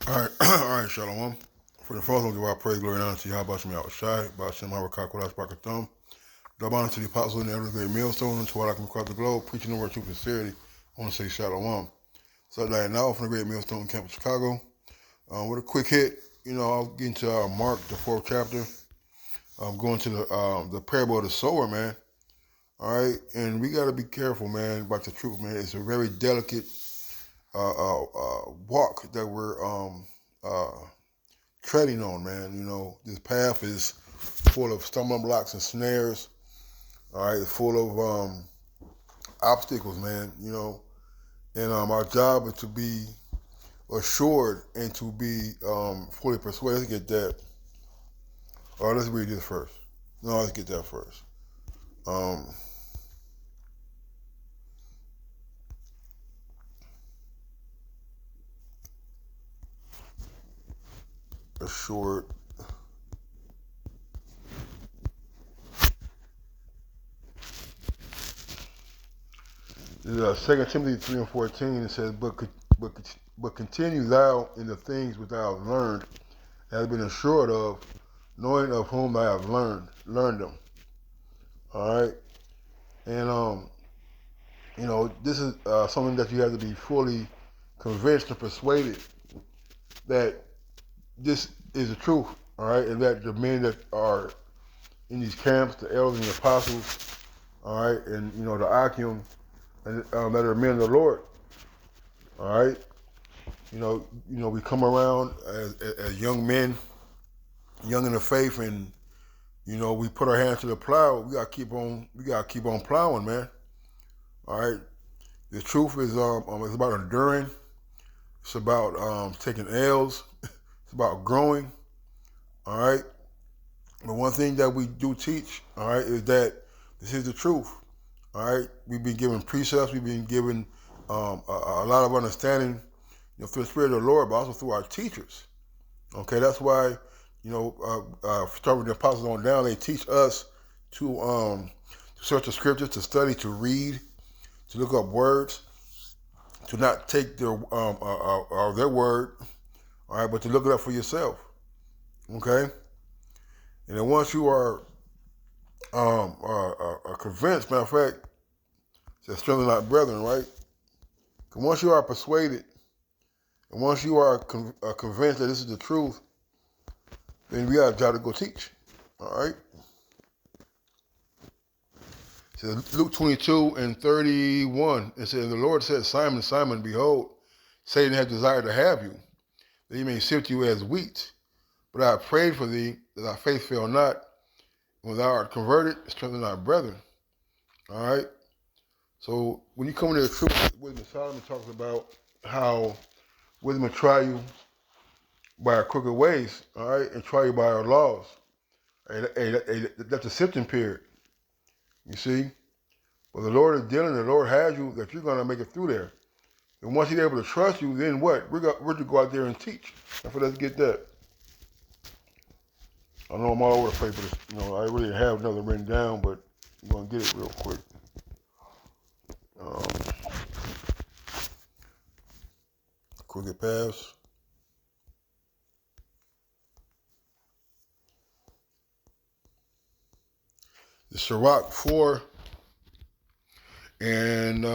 All right, all right, Shalom. For the first one, give our praise, glory, and honor to Yahweh Shem Shai, by Shem Harakak, Kodash Bakathum. Double honor to the apostles and the elders of the great millstone, and to all I come across the globe, preaching the word of truth and sincerity. I want to say Shalom. So, right now, from the great millstone camp of Chicago, with a quick hit, I'll get into Mark, the fourth chapter. I'm going to the parable of the sower, man. All right, and we got to be careful, man, about the truth, man. It's a very delicate walk that we're treading on, man. This path is full of stumbling blocks and snares. All right, it's full of obstacles, man. And our job is to be assured and to be fully persuaded. Let's get that. All right, let's read this first. No, let's get that first. Um, Assured. This is 2 Timothy 3 and 14. It says, but continue thou in the things which thou hast learned, has been assured of, knowing of whom I have learned them. All right, and this is something that you have to be fully convinced and persuaded that this is the truth. All right, and that the men that are in these camps, the elders and the apostles, all right, and the Akim, and that are men of the Lord. All right, we come around as young men, young in the faith, and we put our hands to the plow. We gotta keep on plowing, man. All right. The truth is, it's about enduring. It's about taking L's. It's about growing. All right. But one thing that we do teach, all right, is that this is the truth. All right. We've been given precepts. We've been given a lot of understanding, through the Spirit of the Lord, but also through our teachers. Okay. That's why, starting with the apostles on down, they teach us to search the scriptures, to study, to read, to look up words, to not take their word, all right, but to look it up for yourself, okay? And then once you are convinced, matter of fact, it's strengthen not brethren, right? And once you are persuaded, and once you are convinced that this is the truth, then we got a job to go teach, all right? It says Luke 22 and 31, it says, the Lord said, Simon, Simon, behold, Satan has desired to have you, that he may sift you as wheat. But I have prayed for thee, that thy faith fail not. And when thou art converted, strengthen thy brethren. All right? So when you come into the truth, wisdom Solomon talks about how wisdom will try you by our crooked ways, all right, and try you by our laws. That's a sifting period, you see? But the Lord is dealing, the Lord has you, that you're going to make it through there. And once he's able to trust you, then what? We're to go out there and teach. So let's get that. I know I'm all over the place, but I really have nothing written down, but I'm going to get it real quick. Crooked paths. The Sirach 4 and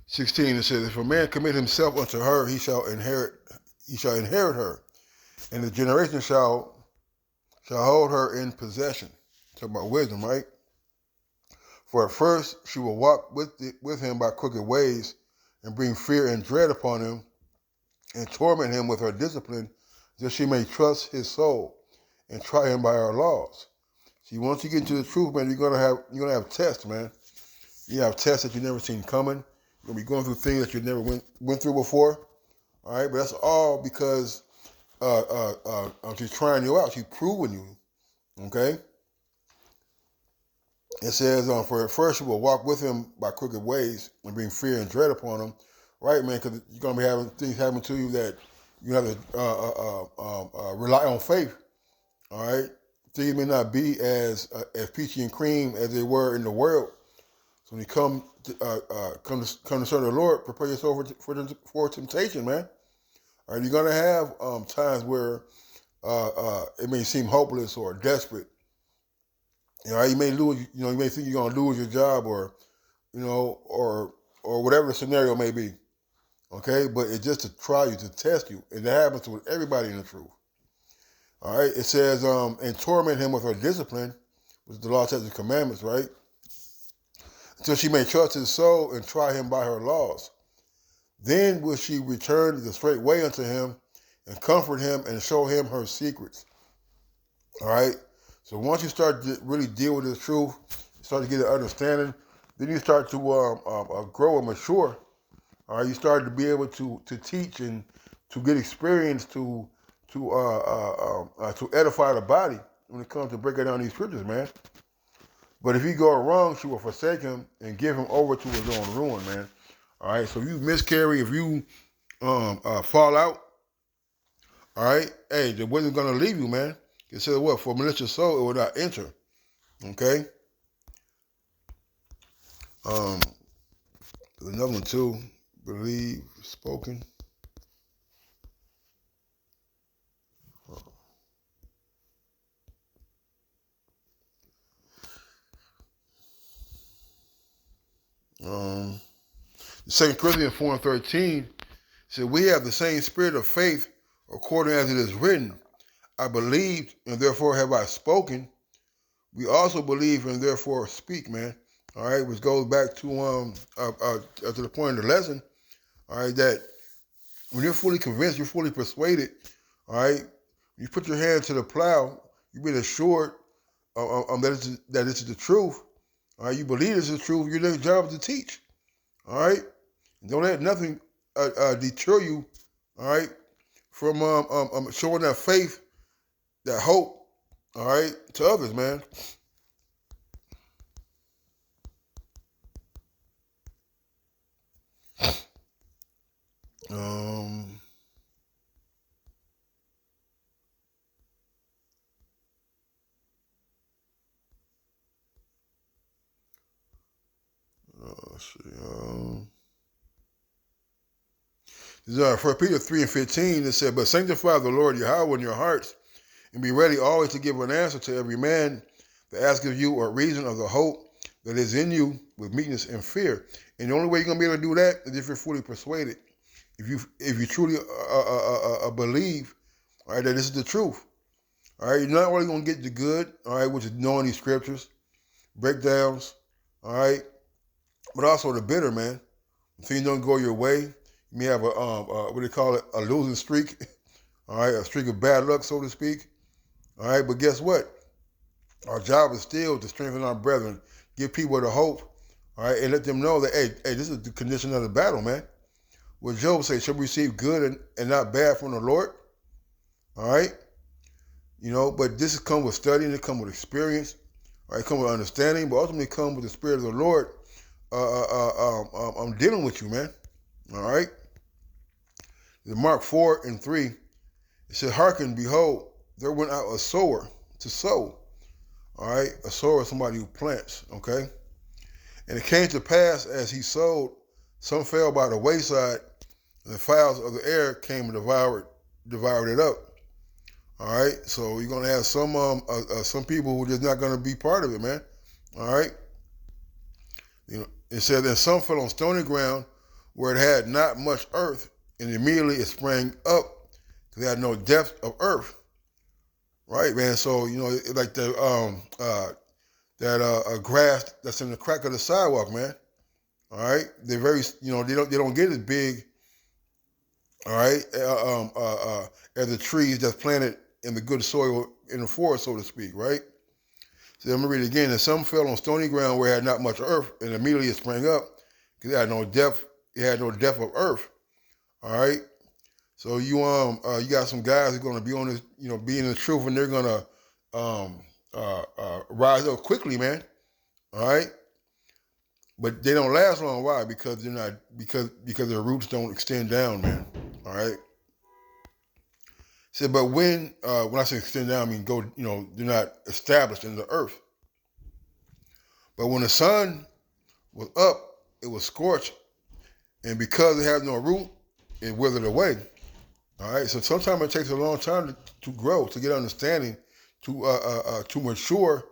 16, it says, if a man commit himself unto her, he shall inherit her, and the generation shall hold her in possession. Talk about wisdom, right? For at first she will walk with him by crooked ways, and bring fear and dread upon him, and torment him with her discipline, that she may trust his soul, and try him by her laws. See, once you get into the truth, man, you're gonna have tests, man. You have tests that you never seen coming. You're gonna be going through things that you never went through before. All right, but that's all because she's trying you out. She's proving you. Okay. It says, for at first you will walk with him by crooked ways and bring fear and dread upon him. Right, man, because you're going to be having things happen to you that you have to rely on faith. All right? Things may not be as peachy and cream as they were in the world. So when you come to serve the Lord, prepare yourself for temptation, man. All right, you're gonna have times where it may seem hopeless or desperate. You know, you may lose. You know, you may think you're gonna lose your job, or or whatever the scenario may be. Okay, but it's just to try you, to test you, and that happens with everybody in the truth. All right, it says, and torment him with her discipline, which is the law, statutes, and commandments, right? Until she may trust his soul and try him by her laws. Then will she return the straight way unto him and comfort him and show him her secrets. All right? So once you start to really deal with this truth, you start to get an understanding, then you start to grow and mature. All right? You start to be able to teach and to get experience to edify the body when it comes to breaking down these scriptures, man. But if he go wrong, she will forsake him and give him over to his own ruin, man. All right, so if you miscarry, if you fall out, all right, hey, the wisdom's going to leave you, man. It says what? For malicious soul, it will not enter. Okay? There's another one too. Believe, spoken. Um, 2 Corinthians 4:13 said, we have the same spirit of faith according as it is written. I believed and therefore have I spoken. We also believe and therefore speak, man. All right, which goes back to the point of the lesson. All right, that when you're fully convinced, you're fully persuaded. All right, you put your hand to the plow. You've been assured that this is the truth. All right, you believe this is the truth. Your job is to teach. All right, don't let nothing deter you. All right, from showing that faith, that hope. All right, to others, man. Let's see. For Peter 3:15, it said, but sanctify the Lord Yahweh in your hearts, and be ready always to give an answer to every man that asks of you a reason of the hope that is in you with meekness and fear. And the only way you're going to be able to do that is if you're fully persuaded. If you truly believe, all right, that this is the truth. All right, you're not only going to get the good, all right, which is knowing these scriptures, breakdowns, all right, but also the bitter, man. If things don't go your way, you may have what they call it, a losing streak, all right, a streak of bad luck, so to speak. All right, but guess what? Our job is still to strengthen our brethren, give people the hope, all right, and let them know that, hey, this is the condition of the battle, man. What Job said, shall we receive good and not bad from the Lord? All right? You know, but this has come with studying, it comes with experience, all right, it comes with understanding, but ultimately it comes with the Spirit of the Lord. I'm dealing with you, man. All right? In Mark 4:3, it said, hearken, behold, there went out a sower to sow. All right? A sower is somebody who plants, okay? And it came to pass as he sowed, some fell by the wayside, and the fowls of the air came and devoured it up. All right? So you're going to have some people who are just not going to be part of it, man. All right? You know, it said that some fell on stony ground where it had not much earth, and immediately it sprang up because it had no depth of earth. Right, man. So you know, like the grass that's in the crack of the sidewalk, man. All right, they're very, you know, they don't get as big. All right, as the trees that's planted in the good soil in the forest, so to speak. Right. So let me read it again. And some fell on stony ground where it had not much earth, and immediately it sprang up because it had no depth. It had no depth of earth. All right. So you got some guys who are going to be on this, you know, being in the truth, and they're going to rise up quickly, man. All right. But they don't last long. Why? Because they're not, because their roots don't extend down, man. All right. So, but when I say extend down, I mean go, you know, they're not established in the earth. But when the sun was up, it was scorched, and because it has no root, it withered away. All right, so sometimes it takes a long time to grow, to get understanding, to mature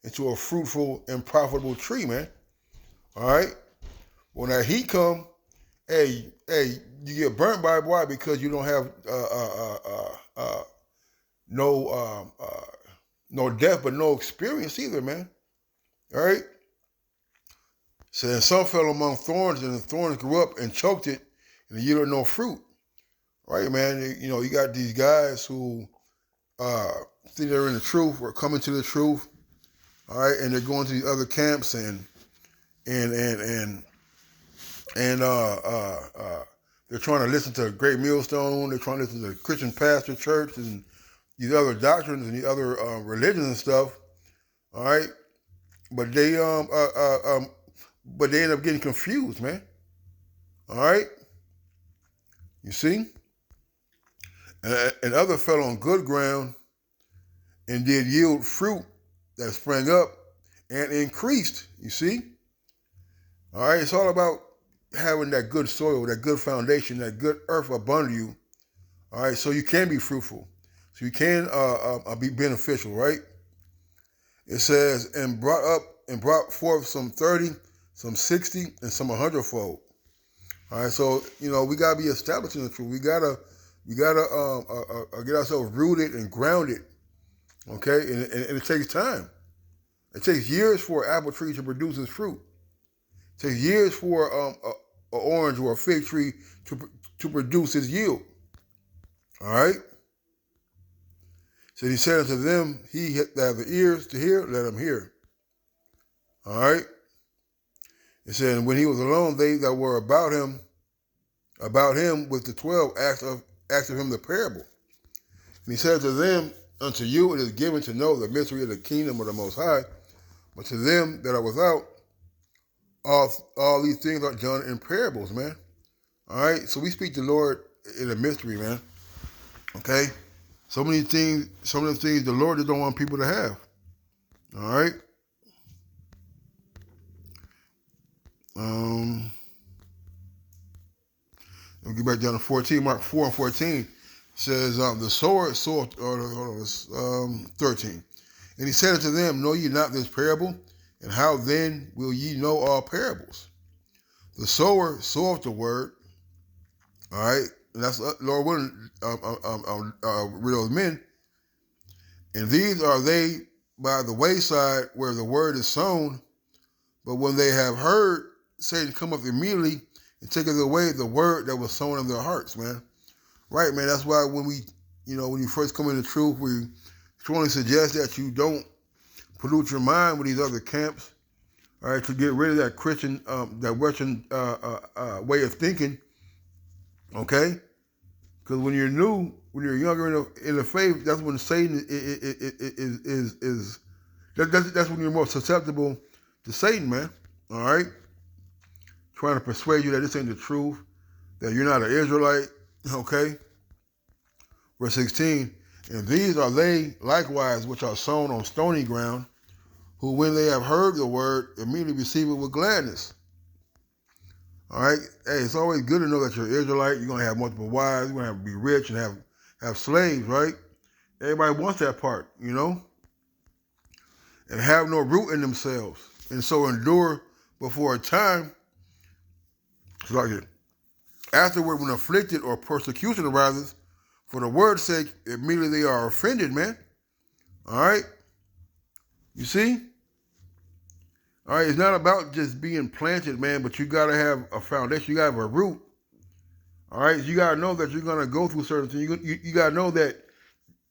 into a fruitful and profitable tree, man. All right, when that heat come, you get burnt by it. Why? Because you don't have no no depth, but no experience either, man. All right. So then some fell among thorns, and the thorns grew up and choked it, and it yielded no fruit. Right, man. You know, you got these guys who think they're in the truth or coming to the truth. All right, and they're going to these other camps and they're trying to listen to Great Millstone. They're trying to listen to the Christian Pastor Church and these other doctrines and these other religions and stuff. All right, but they end up getting confused, man. All right, you see, and other fell on good ground and did yield fruit that sprang up and increased. You see, all right, it's all about having that good soil, that good foundation, that good earth up under you. All right, so you can be fruitful, so you can be beneficial, right? It says, and brought forth some 30, some 60, and some 100-fold. All right, so you know we gotta be established in the truth. We gotta get ourselves rooted and grounded. Okay, and it takes time. It takes years for an apple tree to produce its fruit. It takes years for an orange or a fig tree to produce its yield. All right. So he said unto them, he that have the ears to hear, let him hear. All right. It said, and when he was alone, they that were about him with the 12 asked of him the parable. And he said to them, unto you it is given to know the mystery of the kingdom of the Most High, but to them that are without, all these things are done in parables, man. All right, so we speak to the Lord in a mystery, man. Okay, so many things, some of the things the Lord just don't want people to have. All right. Let me get back down to 14. Mark 4 and 14 says, the sower sowed, 13. And he said unto them, know ye not this parable? And how then will ye know all parables? The sower soweth the word. All right, and that's Lord willing, rid of men. And these are they by the wayside where the word is sown. But when they have heard, Satan cometh immediately and taketh away the word that was sown in their hearts, man. Right, man. That's why when you first come into truth, we strongly suggest that you don't pollute your mind with these other camps. All right, to get rid of that Christian, that Western way of thinking. Okay, because when you're new, when you're younger in the faith, that's when Satan that's when you're more susceptible to Satan, man. All right, trying to persuade you that this ain't the truth, that you're not an Israelite. Okay, verse 16, and these are they likewise which are sown on stony ground, who when they have heard the word, immediately receive it with gladness. All right, hey, it's always good to know that you're an Israelite. You're gonna have multiple wives. You're gonna have to be rich and have slaves, right? Everybody wants that part, you know, and have no root in themselves, and so endure before a time. It's like it. Afterward, when afflicted or persecution arises, for the word's sake, immediately they are offended, man. All right, you see. All right, it's not about just being planted, man, but you got to have a foundation. You got to have a root. All right, you got to know that you're going to go through certain things. You got to know that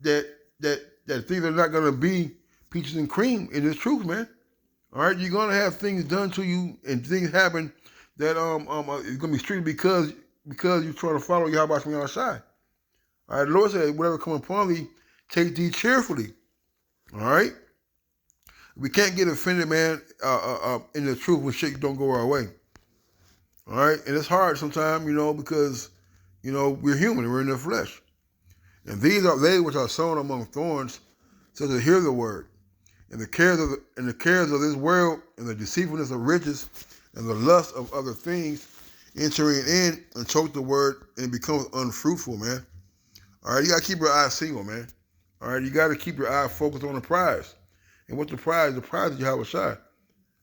things are not going to be peaches and cream in this truth, man. All right, you're going to have things done to you and things happen that it's going to be strictly because you're trying to follow Yahweh Shai Shai. All right, the Lord said, whatever come upon thee, take thee cheerfully. All right. We can't get offended, man, in the truth when shit don't go our way. All right? And it's hard sometimes, because, we're human. We're in the flesh. And these are they which are sown among thorns, so to hear the word. And the cares of this world and the deceitfulness of riches and the lust of other things, entering in and choke the word and becomes unfruitful, man. All right, you got to keep your eye single, man. All right, you got to keep your eye focused on the prize. And what's the prize? The prize is Yahweh Shai.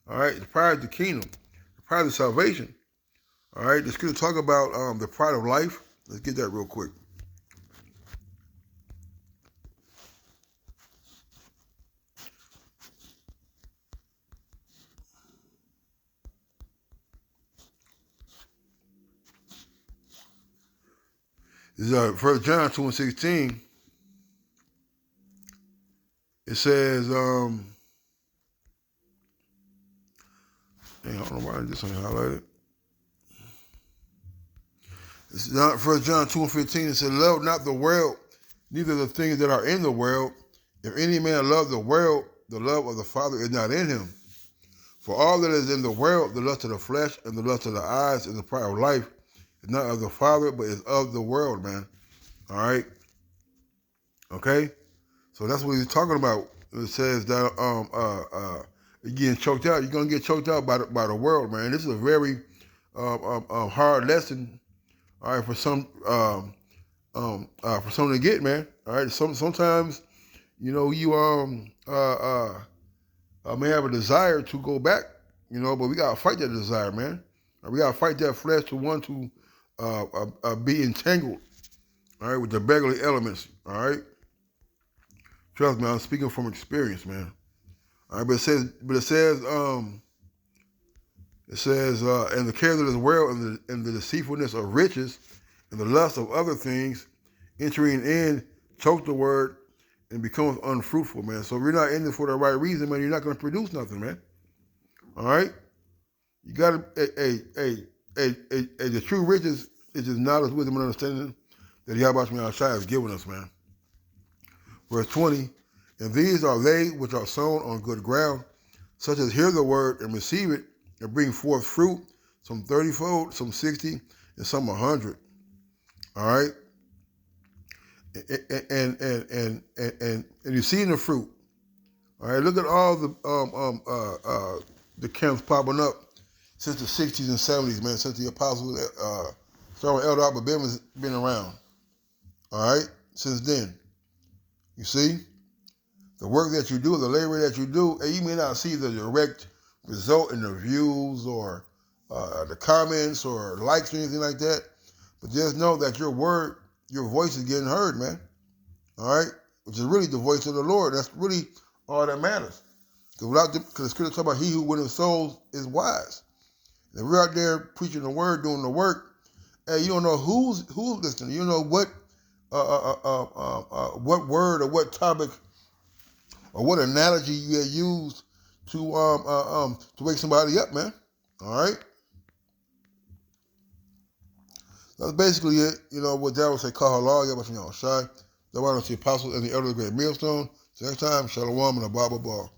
All right, the prize is the kingdom. The prize is salvation. All right, let's going to talk about the pride of life. Let's get that real quick. This is 1 John 2:16. It says, I don't know why this ain't highlighted. It's not 1 John 2:15. It says, love not the world, neither the things that are in the world. If any man love the world, the love of the Father is not in him. For all that is in the world, the lust of the flesh and the lust of the eyes and the pride of life, is not of the Father, but is of the world, man. All right? Okay? So that's what he's talking about. It says that you're getting choked out. You're going to get choked out by the world, man. This is a very hard lesson, all right, for some to get, man. All right? Sometimes, you know, you may have a desire to go back, you know, but we got to fight that desire, man. We got to fight that flesh to want to be entangled, all right, with the beggarly elements, all right? Trust me, I'm speaking from experience, man. All right, but it says, and the cares of this world and the deceitfulness of riches and the lust of other things, entering in, choke the word, and becomes unfruitful, man. So if you're not in it for the right reason, man, you're not going to produce nothing, man. All right? You got to, the true riches is just knowledge, wisdom, and understanding that Yahweh Shai has given us, man. Verse 20, and these are they which are sown on good ground, such as hear the word and receive it and bring forth fruit, some 30-fold, some 60, and some 100. All right? And you're seeing the fruit. All right, look at all the camps popping up since the 60s and 70s, man, since the apostles, starting Elder Abba Ben has been around. All right, since then. You see? The work that you do, the labor that you do, and you may not see the direct result in the views or the comments or likes or anything like that, but just know that your word, your voice is getting heard, man. All right? Which is really the voice of the Lord. That's really all that matters. Because the scripture talk about he who winneth souls is wise. And if we're out there preaching the word, doing the work, hey, you don't know who's listening. You don't know what word or what topic or what analogy you had used to wake somebody up, man. All right? That's basically it. You know, what that would say, call halal, Yahweh Shai. The one of the apostles and the elder of the great millstone. So next time, shalom and a blah, blah, blah.